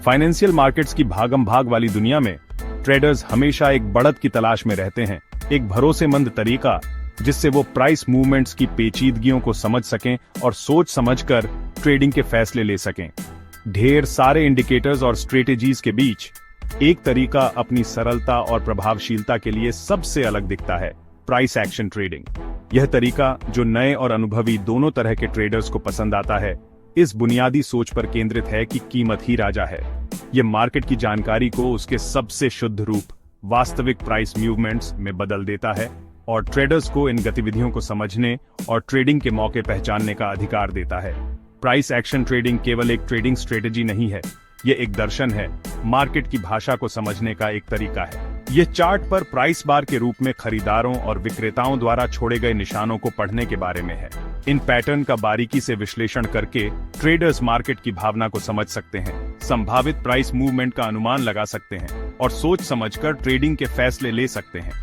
Financial markets की भागम भाग वाली दुनिया में ट्रेडर्स हमेशा एक बढ़त की तलाश में रहते हैं, एक भरोसेमंद तरीका जिससे वो प्राइस मूवमेंट्स की पेचीदगियों को समझ सकें और सोच समझकर ट्रेडिंग के फैसले ले सकें। ढेर सारे इंडिकेटर्स और स्ट्रेटेजीज के बीच एक तरीका अपनी सरलता और प्रभावशीलता के लिए सबसे अलग दिखता है, प्राइस एक्शन ट्रेडिंग। यह तरीका जो नए और अनुभवी दोनों तरह के ट्रेडर्स को पसंद आता है, इस बुनियादी सोच पर केंद्रित है कि कीमत ही राजा है। यह मार्केट की जानकारी को उसके सबसे शुद्ध रूप, वास्तविक प्राइस मूवमेंट्स में बदल देता है और ट्रेडर्स को इन गतिविधियों को समझने और ट्रेडिंग के मौके पहचानने का अधिकार देता है। प्राइस एक्शन ट्रेडिंग केवल एक ट्रेडिंग स्ट्रेटेजी नहीं है, यह एक दर्शन है, मार्केट की भाषा को समझने का एक तरीका है। यह चार्ट पर प्राइस बार के रूप में खरीदारों और विक्रेताओं द्वारा छोड़े गए निशानों को पढ़ने के बारे में है। इन पैटर्न का बारीकी से विश्लेषण करके ट्रेडर्स मार्केट की भावना को समझ सकते हैं, संभावित प्राइस मूवमेंट का अनुमान लगा सकते हैं और सोच समझकर ट्रेडिंग के फैसले ले सकते हैं।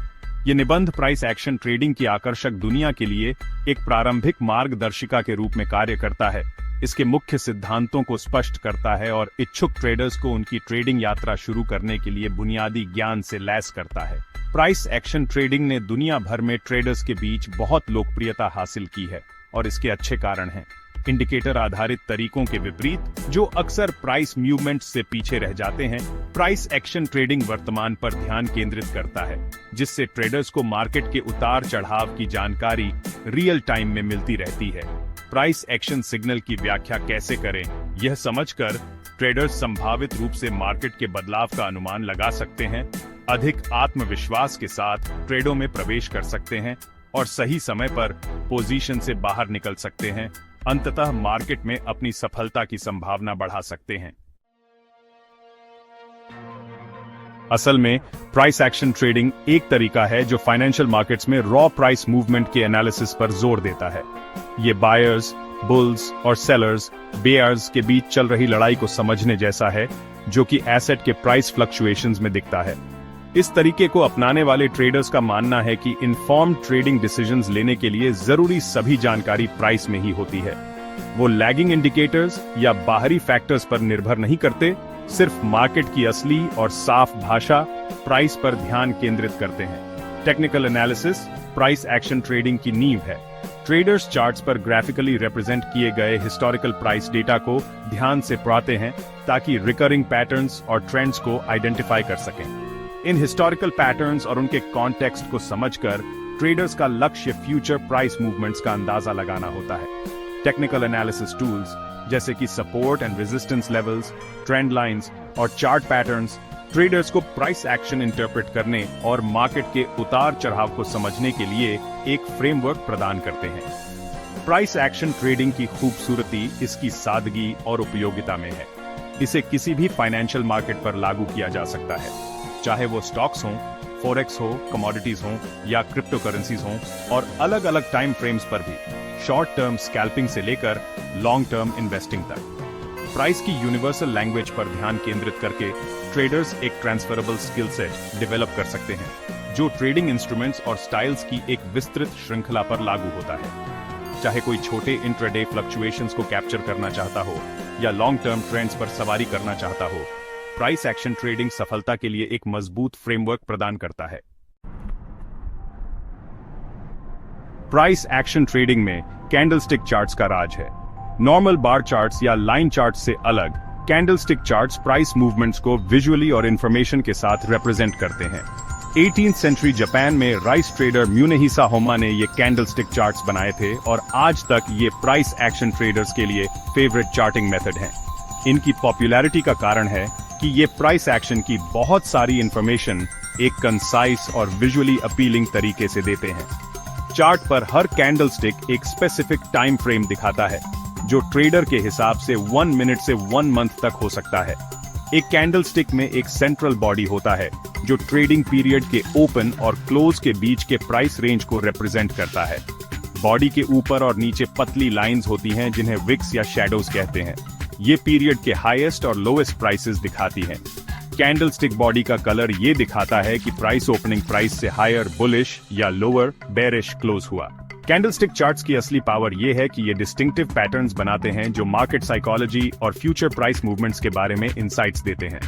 ये निबंध प्राइस एक्शन ट्रेडिंग की आकर्षक दुनिया के लिए एक प्रारंभिक मार्गदर्शिका के रूप में कार्य करता है, इसके मुख्य सिद्धांतों को स्पष्ट करता है और इच्छुक ट्रेडर्स को उनकी ट्रेडिंग यात्रा शुरू करने के लिए बुनियादी ज्ञान से लैस करता है। प्राइस एक्शन ट्रेडिंग ने दुनिया भर में ट्रेडर्स के बीच बहुत लोकप्रियता हासिल की है और इसके अच्छे कारण हैं। इंडिकेटर आधारित तरीकों के विपरीत, जो अक्सर प्राइस मूवमेंट से पीछे रह जाते हैं, प्राइस एक्शन ट्रेडिंग वर्तमान पर ध्यान केंद्रित करता है, जिससे ट्रेडर्स को मार्केट के उतार चढ़ाव की जानकारी रियल टाइम में मिलती रहती है। प्राइस एक्शन सिग्नल की व्याख्या कैसे करें, यह समझकर ट्रेडर्स संभावित रूप से मार्केट के बदलाव का अनुमान लगा सकते हैं, अधिक आत्मविश्वास के साथ ट्रेडों में प्रवेश कर सकते हैं और सही समय पर पोजीशन से बाहर निकल सकते हैं, अंततः मार्केट में अपनी सफलता की संभावना बढ़ा सकते हैं। असल में प्राइस एक्शन ट्रेडिंग एक तरीका है जो फाइनेंशियल मार्केट्स में रॉ प्राइस मूवमेंट के एनालिसिस पर जोर देता है। ये बायर्स, बुल्स और सेलर्स, बेयर्स के बीच चल रही लड़ाई को समझने जैसा है, जो कि एसेट के प्राइस फ्लक्चुएशंस में दिखता है। इस तरीके को अपनाने वाले ट्रेडर्स का मानना है कि इन्फॉर्म्ड ट्रेडिंग डिसीजंस लेने के लिए जरूरी सभी जानकारी प्राइस में ही होती है। वो लैगिंग इंडिकेटर्स या बाहरी फैक्टर्स पर निर्भर नहीं करते, सिर्फ मार्केट की असली और साफ भाषा प्राइस पर ध्यान केंद्रित करते हैं। Technical analysis price action trading की नींव है। ट्रेडर्स चार्ट्स पर ग्राफिकली रिप्रेजेंट किए गए हिस्टोरिकल प्राइस डेटा को ध्यान से पढ़ते हैं ताकि रिकरिंग पैटर्न्स और ट्रेंड्स को आइडेंटिफाई कर सकें। इन हिस्टोरिकल पैटर्न्स और उनके कॉन्टेक्स्ट को समझकर ट्रेडर्स का लक्ष्य फ्यूचर प्राइस मूवमेंट्स का अंदाजा लगाना होता है। टेक्निकल एनालिसिस टूल्स जैसे कि support and resistance levels, trend lines और चार्ट पैटर्न्स ट्रेडर्स को प्राइस एक्शन इंटरप्रेट करने और मार्केट के उतार चढ़ाव को समझने के लिए एक फ्रेमवर्क प्रदान करते हैं। प्राइस एक्शन ट्रेडिंग की खूबसूरती इसकी सादगी और उपयोगिता में है। इसे किसी भी फाइनेंशियल मार्केट पर लागू किया जा सकता है, चाहे वो स्टॉक्स हों, फॉरेक्स हो, कमोडिटीज हों या क्रिप्टो करेंसीज हों, और अलग अलग टाइम फ्रेम्स पर भी, शॉर्ट टर्म स्कैल्पिंग से लेकर लॉन्ग टर्म इन्वेस्टिंग तक। प्राइस की यूनिवर्सल लैंग्वेज पर ध्यान केंद्रित करके ट्रेडर्स एक ट्रांसफरेबल स्किल सेट डेवलप कर सकते हैं, जो ट्रेडिंग इंस्ट्रूमेंट्स और स्टाइल्स की एक विस्तृत श्रृंखला पर लागू होता है। चाहे कोई छोटे इंट्राडे फ्लक्चुएशंस को कैप्चर करना चाहता हो या लॉन्ग टर्म ट्रेंड्स पर सवारी करना चाहता हो, प्राइस एक्शन ट्रेडिंग सफलता के लिए एक मजबूत फ्रेमवर्क प्रदान करता है। प्राइस एक्शन ट्रेडिंग में कैंडलस्टिक चार्ट्स का राज है। नॉर्मल बार चार्ट्स या लाइन चार्ट्स से अलग, कैंडलस्टिक चार्ट्स प्राइस मूवमेंट्स को विजुअली और इंफॉर्मेशन के साथ रिप्रेजेंट करते हैं। 18th सेंचुरी जापान में राइस ट्रेडर म्यूनेहिसा होमा ने ये कैंडलस्टिक चार्ट्स बनाए थे और आज तक ये प्राइस एक्शन ट्रेडर्स के लिए फेवरेट चार्टिंग मेथड हैं। इनकी पॉपुलैरिटी का कारण है कि ये प्राइस एक्शन की बहुत सारी इंफॉर्मेशन एक कंसाइज और विजुअली अपीलिंग तरीके से देते हैं। चार्ट पर हर कैंडलस्टिक एक स्पेसिफिक टाइम फ्रेम दिखाता है, जो ट्रेडर के हिसाब से 1 मिनट से 1 मंथ तक हो सकता है। एक कैंडलस्टिक में एक सेंट्रल बॉडी होता है, जो ट्रेडिंग पीरियड के ओपन और क्लोज के बीच के प्राइस रेंज को रिप्रेजेंट करता है। बॉडी के ऊपर और नीचे पतली लाइंस होती हैं, जिन्हें विक्स या शैडोज कहते हैं। ये पीरियड के हाईएस्ट और लोएस्ट प्राइसेस दिखाती हैं। कैंडलस्टिक बॉडी का कलर ये दिखाता है कि प्राइस ओपनिंग प्राइस से हायर बुलिश या लोअर बेरिश क्लोज हुआ। कैंडलस्टिक चार्ट्स की असली पावर ये है कि ये डिस्टिंक्टिव पैटर्न्स बनाते हैं जो मार्केट साइकोलॉजी और फ्यूचर प्राइस मूवमेंट्स के बारे में इंसाइट्स देते हैं।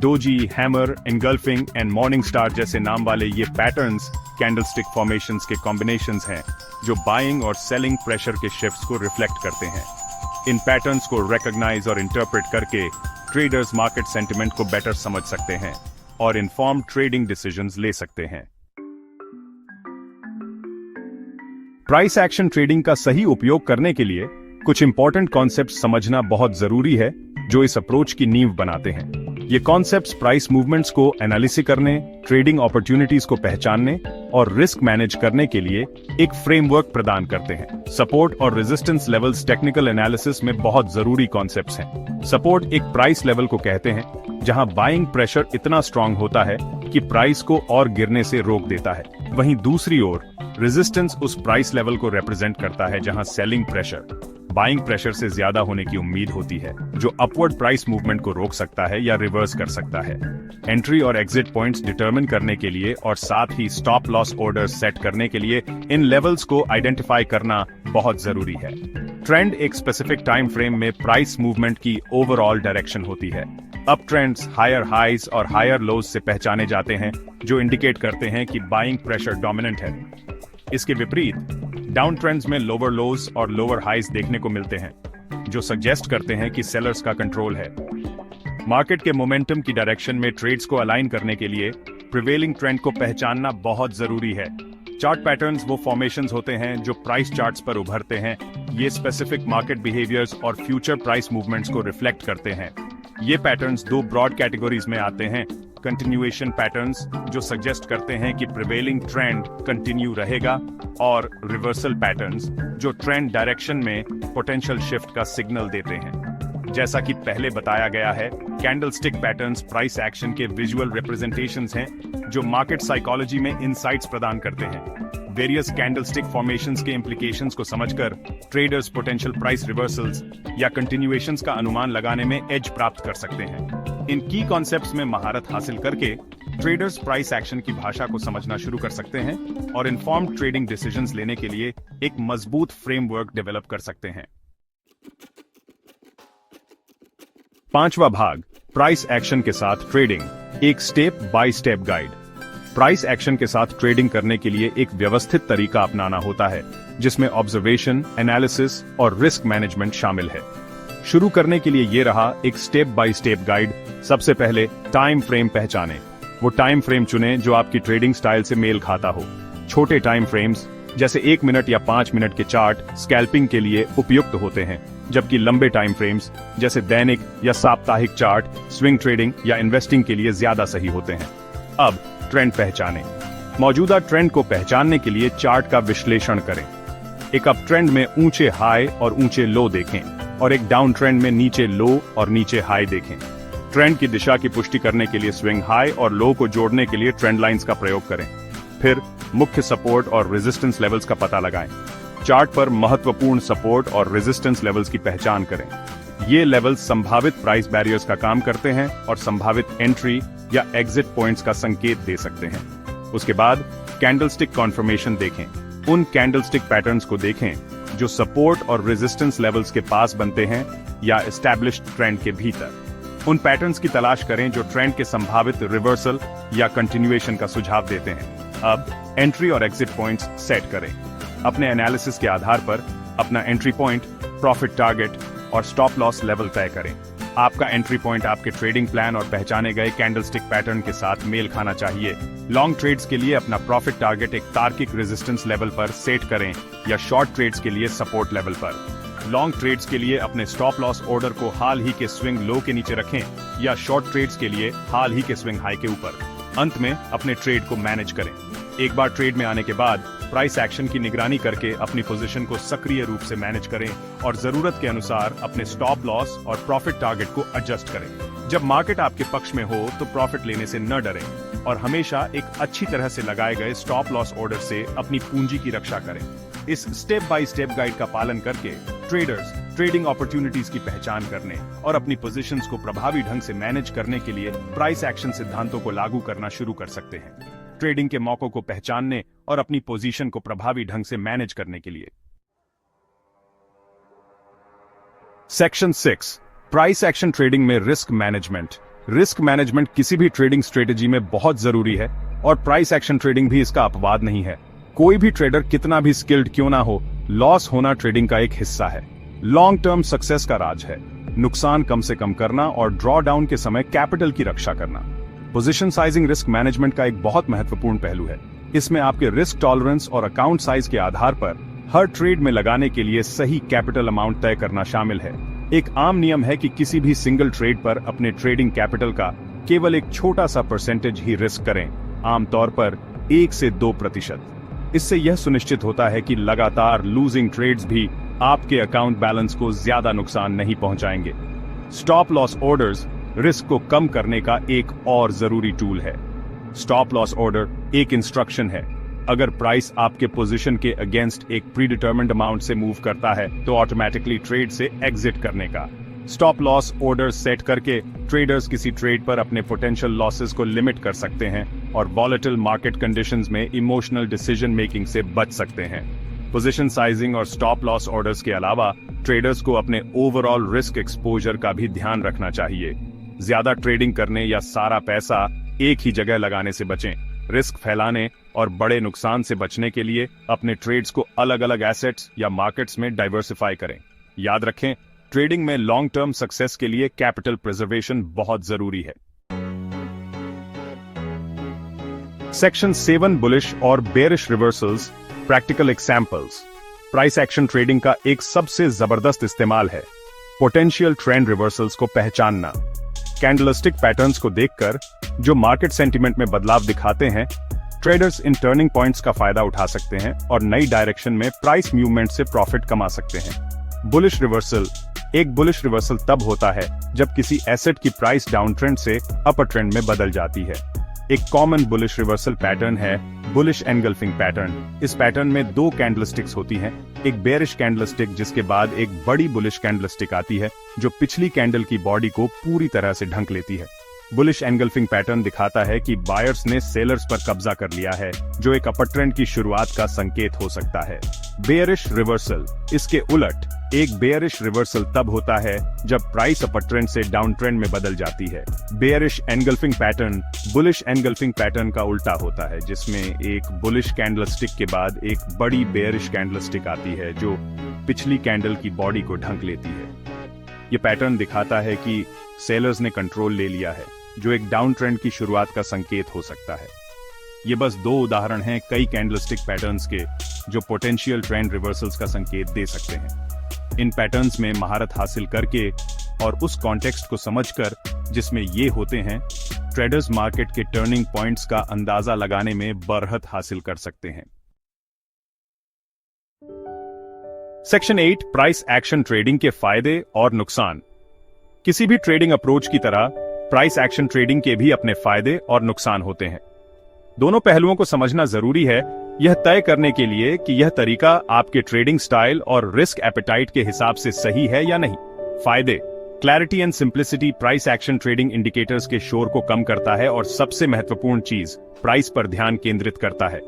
Doji, hammer, engulfing and morning star जैसे नाम वाले ये पैटर्न्स कैंडलस्टिक फॉर्मेशंस के कॉम्बिनेशंस हैं जो बाइंग और सेलिंग प्रेशर के शिफ्ट्स को रिफ्लेक्ट करते हैं। इन पैटर्न्स को रिकॉग्नाइज और इंटरप्रेट करके ट्रेडर्स मार्केट सेंटिमेंट को बेटर समझ सकते हैं और इन्फॉर्म्ड ट्रेडिंग डिसीजंस ले सकते हैं। प्राइस एक्शन ट्रेडिंग का सही उपयोग करने के लिए कुछ इंपॉर्टेंट कॉन्सेप्ट समझना बहुत जरूरी है जो इस अप्रोच की नींव बनाते हैं। ये कॉन्सेप्ट्स प्राइस मूवमेंट्स को एनालिसिस करने, ट्रेडिंग अपॉर्चुनिटीज को पहचानने और रिस्क मैनेज करने के लिए एक फ्रेमवर्क प्रदान करते हैं। सपोर्ट और रेजिस्टेंस लेवल्स टेक्निकल एनालिसिस में बहुत जरूरी कॉन्सेप्ट्स हैं। सपोर्ट एक प्राइस लेवल को कहते हैं जहां बाइंग प्रेशर इतना स्ट्रांग होता है कि प्राइस को और गिरने से रोक देता है। वहीं दूसरी ओर रेजिस्टेंस उस प्राइस लेवल को रिप्रेजेंट करता है जहां सेलिंग प्रेशर, बाइंग प्रेशर से ज्यादा होने की उम्मीद होती है, जो अपवर्ड प्राइस मूवमेंट को रोक सकता है या रिवर्स कर सकता है। एंट्री और एग्जिट पॉइंट्स डिटरमिन करने के लिए और साथ ही स्टॉप लॉस ऑर्डर सेट करने के लिए इन लेवल्स को आइडेंटिफाई करना बहुत जरूरी है। ट्रेंड एक स्पेसिफिक टाइम फ्रेम में प्राइस मूवमेंट की ओवरऑल डायरेक्शन होती है। अप ट्रेंड्स हायर हाइज और हायर लोज से पहचाने जाते हैं जो इंडिकेट करते हैं कि बाइंग प्रेशर डोमिनेंट है। इसके विपरीत डाउन ट्रेंड्स में लोअर लोज और लोअर हाइज देखने को मिलते हैं जो सजेस्ट करते हैं कि सेलर्स का कंट्रोल है। मार्केट के मोमेंटम की डायरेक्शन में ट्रेड्स को अलाइन करने के लिए प्रिवेलिंग ट्रेंड को पहचानना बहुत जरूरी है। चार्ट पैटर्न्स वो फॉर्मेशंस होते हैं जो प्राइस चार्ट्स पर उभरते हैं। ये स्पेसिफिक मार्केट बिहेवियर्स और फ्यूचर प्राइस मूवमेंट्स को रिफ्लेक्ट करते हैं। ये पैटर्न्स दो ब्रॉड कैटेगरीज में आते हैं। कंटिन्यूएशन पैटर्न्स जो सजेस्ट करते हैं कि प्रिवेलिंग ट्रेंड कंटिन्यू रहेगा, और रिवर्सल पैटर्न्स जो ट्रेंड डायरेक्शन में पोटेंशियल शिफ्ट का सिग्नल देते हैं। जैसा कि पहले बताया गया है, कैंडलस्टिक पैटर्न्स प्राइस एक्शन के विजुअल रिप्रेजेंटेशंस हैं जो मार्केट साइकोलॉजी में इनसाइट्स प्रदान करते हैं। वेरियस कैंडलस्टिक फॉर्मेशंस के इम्प्लीकेशंस को समझकर ट्रेडर्स पोटेंशियल प्राइस रिवर्सल्स या कंटिन्यूएशंस का अनुमान लगाने में एज प्राप्त कर सकते हैं। इन की कॉन्सेप्ट्स में महारत हासिल करके ट्रेडर्स प्राइस एक्शन की भाषा को समझना शुरू कर सकते हैं और इन्फॉर्म्ड ट्रेडिंग डिसीजंस लेने के लिए एक मजबूत फ्रेमवर्क डेवलप कर सकते हैं। पांचवा भाग, प्राइस एक्शन के साथ ट्रेडिंग, एक step by step guide. Price action के साथ ट्रेडिंग करने के लिए एक व्यवस्थित तरीका अपनाना होता है जिसमें ऑब्जर्वेशन, एनालिसिस और रिस्क मैनेजमेंट शामिल है। शुरू करने के लिए ये रहा एक स्टेप बाय स्टेप गाइड। सबसे पहले टाइम फ्रेम पहचानें। वो टाइम फ्रेम चुनें जो आपकी ट्रेडिंग स्टाइल से मेल खाता हो। छोटे टाइम फ्रेम्स जैसे 1 मिनट या 5 मिनट के चार्ट स्कैल्पिंग के लिए उपयुक्त होते हैं, जबकि लंबे टाइम फ्रेम्स जैसे दैनिक या साप्ताहिक चार्ट स्विंग ट्रेडिंग या इन्वेस्टिंग के लिए ज्यादा सही होते हैं। अब ट्रेंड पहचानें। मौजूदा ट्रेंड को पहचानने के लिए चार्ट का विश्लेषण करें। एक अप ट्रेंड में ऊंचे हाई और ऊंचे लो देखें और एक डाउन ट्रेंड में नीचे लो और नीचे हाई देखें। ट्रेंड की दिशा की पुष्टि करने के लिए स्विंग हाई और लो को जोड़ने के लिए ट्रेंड लाइंस का प्रयोग करें। फिर मुख्य सपोर्ट और रेजिस्टेंस लेवल्स का पता लगाएं। चार्ट पर महत्वपूर्ण सपोर्ट और रेजिस्टेंस लेवल्स की पहचान करें। ये लेवल्स संभावित प्राइस बैरियर्स का काम करते हैं और संभावित एंट्री या एग्जिट पॉइंट्स का संकेत दे सकते हैं। उसके बाद कैंडलस्टिक कॉन्फर्मेशन देखें। उन कैंडलस्टिक पैटर्न्स को देखें जो सपोर्ट और रेजिस्टेंस लेवल्स के पास बनते हैं या एस्टैब्लिश्ड ट्रेंड के भीतर। उन पैटर्न्स की तलाश करें जो ट्रेंड के संभावित रिवर्सल या कंटिन्यूएशन का सुझाव देते हैं। अब एंट्री और एग्जिट पॉइंट्स सेट करें। अपने एनालिसिस के आधार पर अपना एंट्री पॉइंट, प्रॉफिट टारगेट और स्टॉप लॉस लेवल तय करें। आपका एंट्री पॉइंट आपके ट्रेडिंग प्लान और पहचाने गए कैंडलस्टिक पैटर्न के साथ मेल खाना चाहिए। लॉन्ग ट्रेड्स के लिए अपना प्रॉफिट टारगेट एक तार्किक रेजिस्टेंस लेवल पर सेट करें या शॉर्ट ट्रेड्स के लिए सपोर्ट लेवल पर। लॉन्ग ट्रेड्स के लिए अपने स्टॉप लॉस ऑर्डर को हाल ही के स्विंग लो के नीचे रखें या शॉर्ट ट्रेड्स के लिए हाल ही के स्विंग हाई के ऊपर। अंत में अपने ट्रेड को मैनेज करें। एक बार ट्रेड में आने के बाद प्राइस एक्शन की निगरानी करके अपनी पोजीशन को सक्रिय रूप से मैनेज करें और जरूरत के अनुसार अपने स्टॉप लॉस और प्रॉफिट टारगेट को एडजस्ट करें। जब मार्केट आपके पक्ष में हो तो प्रॉफिट लेने से न डरें और हमेशा एक अच्छी तरह से लगाए गए स्टॉप लॉस ऑर्डर से अपनी पूंजी की रक्षा करें। इस स्टेप बाय स्टेप गाइड का पालन करके ट्रेडर्स ट्रेडिंग अपॉर्चुनिटीज की पहचान करने और अपनी पोजीशंस को प्रभावी ढंग से मैनेज करने के लिए प्राइस एक्शन सिद्धांतों को लागू करना शुरू कर सकते हैं। ट्रेडिंग के मौकों को पहचानने और अपनी पोजीशन को प्रभावी ढंग से मैनेज करने के लिए। सेक्शन 6, प्राइस एक्शन ट्रेडिंग में रिस्क मैनेजमेंट। रिस्क मैनेजमेंट किसी भी ट्रेडिंग स्ट्रेटेजी में बहुत जरूरी है और प्राइस एक्शन ट्रेडिंग भी इसका अपवाद नहीं है। कोई भी ट्रेडर कितना भी स्किल्ड क्यों ना हो, लॉस होना ट्रेडिंग का एक हिस्सा है। लॉन्ग टर्म सक्सेस का राज है नुकसान कम से कम करना और ड्रॉ डाउन के समय कैपिटल की रक्षा करना। पोजीशन साइजिंग रिस्क मैनेजमेंट का एक बहुत महत्वपूर्ण पहलू है। इसमें आपके रिस्क टॉलरेंस और अकाउंट साइज के आधार पर हर ट्रेड में लगाने के लिए सही कैपिटल अमाउंट तय करना शामिल है। एक आम नियम है कि किसी भी सिंगल ट्रेड पर अपने ट्रेडिंग कैपिटल का केवल एक छोटा सा परसेंटेज ही रिस्क करें, आमतौर पर 1 से 2%। इससे यह सुनिश्चित होता है कि लगातार लूजिंग ट्रेड्स भी आपके अकाउंट बैलेंस को ज्यादा नुकसान नहीं पहुंचाएंगे। स्टॉप लॉस ऑर्डर्स रिस्क को कम करने का एक और जरूरी टूल है। स्टॉप लॉस ऑर्डर एक इंस्ट्रक्शन है। अगर प्राइस आपके पोजीशन के अगेंस्ट एक प्रीडिटरमिन्ड अमाउंट से मूव करता है तो ऑटोमेटिकली ट्रेड से एग्जिट करने का। स्टॉप लॉस ऑर्डर सेट करके ट्रेडर्स किसी ट्रेड पर अपने पोटेंशियल लॉसेस को लिमिट कर सकते हैं और वॉलेटिल मार्केट कंडीशंस में इमोशनल डिसीजन मेकिंग से बच सकते हैं। पोजीशन साइजिंग और स्टॉप लॉस ऑर्डर्स के अलावा ट्रेडर्स को अपने ओवरऑल रिस्क एक्सपोजर का भी ध्यान रखना चाहिए। ज्यादा ट्रेडिंग करने या सारा पैसा एक ही जगह लगाने से बचें। रिस्क फैलाने और बड़े नुकसान से बचने के लिए अपने ट्रेड्स को अलग अलग एसेट्स या मार्केट्स में डाइवर्सिफाई करें। याद रखें, ट्रेडिंग में लॉन्ग टर्म सक्सेस के लिए कैपिटल प्रिजर्वेशन बहुत जरूरी है। सेक्शन 7, बुलिश और bearish reversals, practical examples. Price action trading का एक सबसे जबरदस्त इस्तेमाल है पोटेंशियल ट्रेंड रिवर्सल्स को पहचानना। कैंडलस्टिक पैटर्न्स को देखकर जो मार्केट सेंटिमेंट में बदलाव दिखाते हैं, ट्रेडर्स इन टर्निंग पॉइंट्स का फायदा उठा सकते हैं और नई डायरेक्शन में प्राइस मूवमेंट से प्रॉफिट कमा सकते हैं। बुलिश रिवर्सल, एक बुलिश रिवर्सल तब होता है जब किसी एसेट की प्राइस डाउन ट्रेंड से अपर ट्रेंड में बदल जाती है। एक कॉमन बुलिश रिवर्सल पैटर्न है बुलिश एनगल्फिंग पैटर्न। इस पैटर्न में 2 कैंडलस्टिक्स होती हैं, एक बेयरिश कैंडलस्टिक जिसके बाद एक बड़ी बुलिश कैंडलस्टिक आती है जो पिछली कैंडल की बॉडी को पूरी तरह से ढक लेती है। बुलिश एनगल्फिंग पैटर्न दिखाता है कि बायर्स ने सेलर्स पर कब्जा कर लिया है, जो एक अपर ट्रेंड की शुरुआत का संकेत हो सकता है। बेयरिश रिवर्सल, इसके उलट एक बेयरिश रिवर्सल तब होता है जब प्राइस अपर ट्रेंड से डाउन ट्रेंड में बदल जाती है। Bearish engulfing pattern bullish engulfing pattern का उल्टा होता है, जिसमें एक बुलिश कैंडलस्टिक के बाद एक बड़ी बेयरिश कैंडलस्टिक आती है जो पिछली कैंडल की बॉडी को ढक लेती है। ये पैटर्न दिखाता है कि सेलर्स ने कंट्रोल ले लिया है, जो एक डाउन ट्रेंड की शुरुआत का संकेत हो सकता है। ये बस 2 उदाहरण हैं कई कैंडलस्टिक पैटर्न्स के जो पोटेंशियल ट्रेंड रिवर्सल्स का संकेत दे सकते हैं। इन पैटर्न्स में महारत हासिल करके और उस कॉन्टेक्स्ट को समझकर जिसमें ये होते हैं, ट्रेडर्स मार्केट के टर्निंग पॉइंट्स का अंदाजा लगाने में बरहत हासिल कर सकते हैं। सेक्शन 8, प्राइस एक्शन ट्रेडिंग के फायदे और नुकसान। किसी भी ट्रेडिंग अप्रोच की तरह प्राइस एक्शन ट्रेडिंग के भी अपने फायदे और नुकसान होते हैं। दोनों पहलुओं को समझना जरूरी है यह तय करने के लिए कि यह तरीका आपके ट्रेडिंग स्टाइल और रिस्क एपेटाइट के हिसाब से सही है या नहीं। फायदे, clarity and simplicity. Price action trading indicators के शोर को कम करता है और सबसे महत्वपूर्ण चीज, प्राइस पर ध्यान केंद्रित करता है।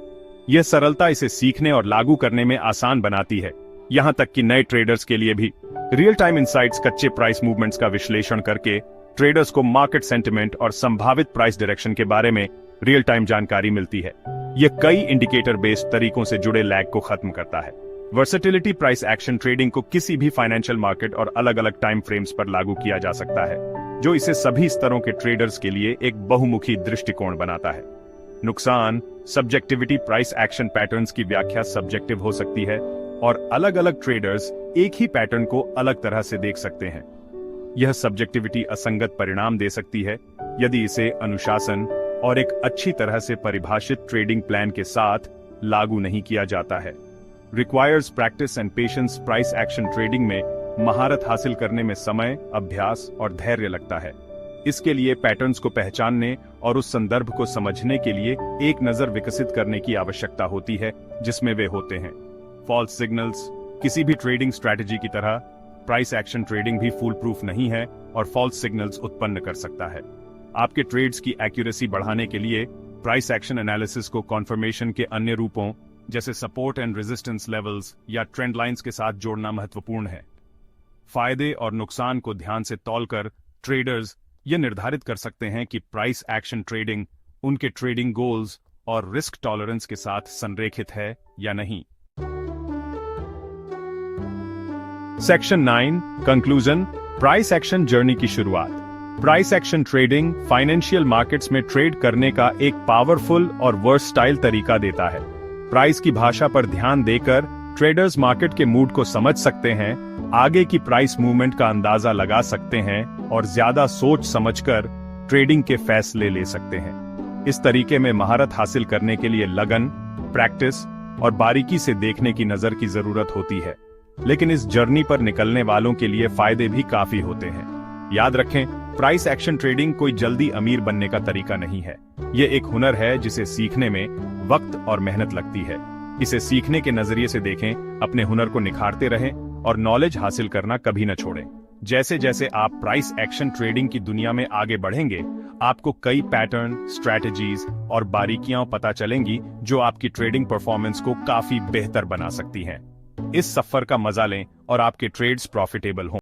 यह सरलता इसे सीखने और लागू करने में आसान बनाती है, यहां तक कि नए ट्रेडर्स के लिए भी। रियल टाइम इंसाइट्स, कच्चे प्राइस मूवमेंट्स का विश्लेषण करके ट्रेडर्स को मार्केट सेंटिमेंट और संभावित प्राइस डायरेक्शन के बारे में रियल टाइम जानकारी मिलती है। यह कई इंडिकेटर बेस्ड तरीकों से जुड़े लैग को खत्म करता है। वर्सेटिलिटी, प्राइस एक्शन ट्रेडिंग को किसी भी फाइनेंशियल मार्केट और अलग अलग टाइम फ्रेम्स पर लागू किया जा सकता है, जो इसे सभी स्तरों के ट्रेडर्स के लिए एक बहुमुखी दृष्टिकोण बनाता है। नुकसान, सब्जेक्टिविटी। प्राइस एक्शन पैटर्न्स की व्याख्या सब्जेक्टिव हो सकती है और अलग अलग ट्रेडर्स एक ही पैटर्न को अलग तरह से देख सकते हैं। यह सब्जेक्टिविटी असंगत परिणाम दे सकती है यदि इसे अनुशासन और एक अच्छी तरह से परिभाषित ट्रेडिंग प्लान के साथ लागू नहीं किया जाता है। Requires practice and patience. Price action trading में महारत हासिल करने में समय, अभ्यास और धैर्य लगता है। इसके लिए पैटर्न्स को पहचानने और उस संदर्भ को समझने के लिए एक नजर विकसित करने की आवश्यकता होती है जिसमें वे होते हैं। False signals. किसी भी ट्रेडिंग स्ट्रैटेजी की तरह प्राइस एक्शन ट्रेडिंग भी फूल प्रूफ नहीं है और फॉल्स सिग्नल्स उत्पन्न कर सकता है। आपके ट्रेड्स की एक्यूरेसी बढ़ाने के लिए प्राइस एक्शन एनालिसिस को कॉन्फर्मेशन के अन्य रूपों जैसे सपोर्ट एंड रेजिस्टेंस लेवल्स या ट्रेंड लाइंस के साथ जोड़ना महत्वपूर्ण है। फायदे और नुकसान को ध्यान से तौलकर ट्रेडर्स ये निर्धारित कर सकते हैं कि प्राइस एक्शन ट्रेडिंग उनके ट्रेडिंग गोल्स और रिस्क टॉलरेंस के साथ संरेखित है या नहीं। Section 9 conclusion, price action journey की शुरुआत। Price action trading financial markets में ट्रेड करने का एक पावरफुल और वर्सटाइल तरीका देता है। प्राइस की भाषा पर ध्यान देकर ट्रेडर्स मार्केट के मूड को समझ सकते हैं, आगे की प्राइस मूवमेंट का अंदाजा लगा सकते हैं और ज्यादा सोच समझकर ट्रेडिंग के फैसले ले सकते हैं। इस तरीके में महारत हासिल करने के लिए लगन, प्रैक्टिस और बारीकी से देखने की नजर की जरूरत होती है, लेकिन इस जर्नी पर निकलने वालों के लिए फायदे भी काफी होते हैं। याद रखें, प्राइस एक्शन ट्रेडिंग कोई जल्दी अमीर बनने का तरीका नहीं है। ये एक हुनर है जिसे सीखने में वक्त और मेहनत लगती है। इसे सीखने के नजरिए से देखें, अपने हुनर को निखारते रहें और नॉलेज हासिल करना कभी न छोड़ें। जैसे जैसे आप प्राइस एक्शन ट्रेडिंग की दुनिया में आगे बढ़ेंगे, आपको कई पैटर्न, स्ट्रैटेजीज और बारीकियां पता चलेंगी जो आपकी ट्रेडिंग परफॉर्मेंस को काफी बेहतर बना सकती हैं। इस सफर का मजा लें और आपके ट्रेड्स प्रॉफिटेबल हों।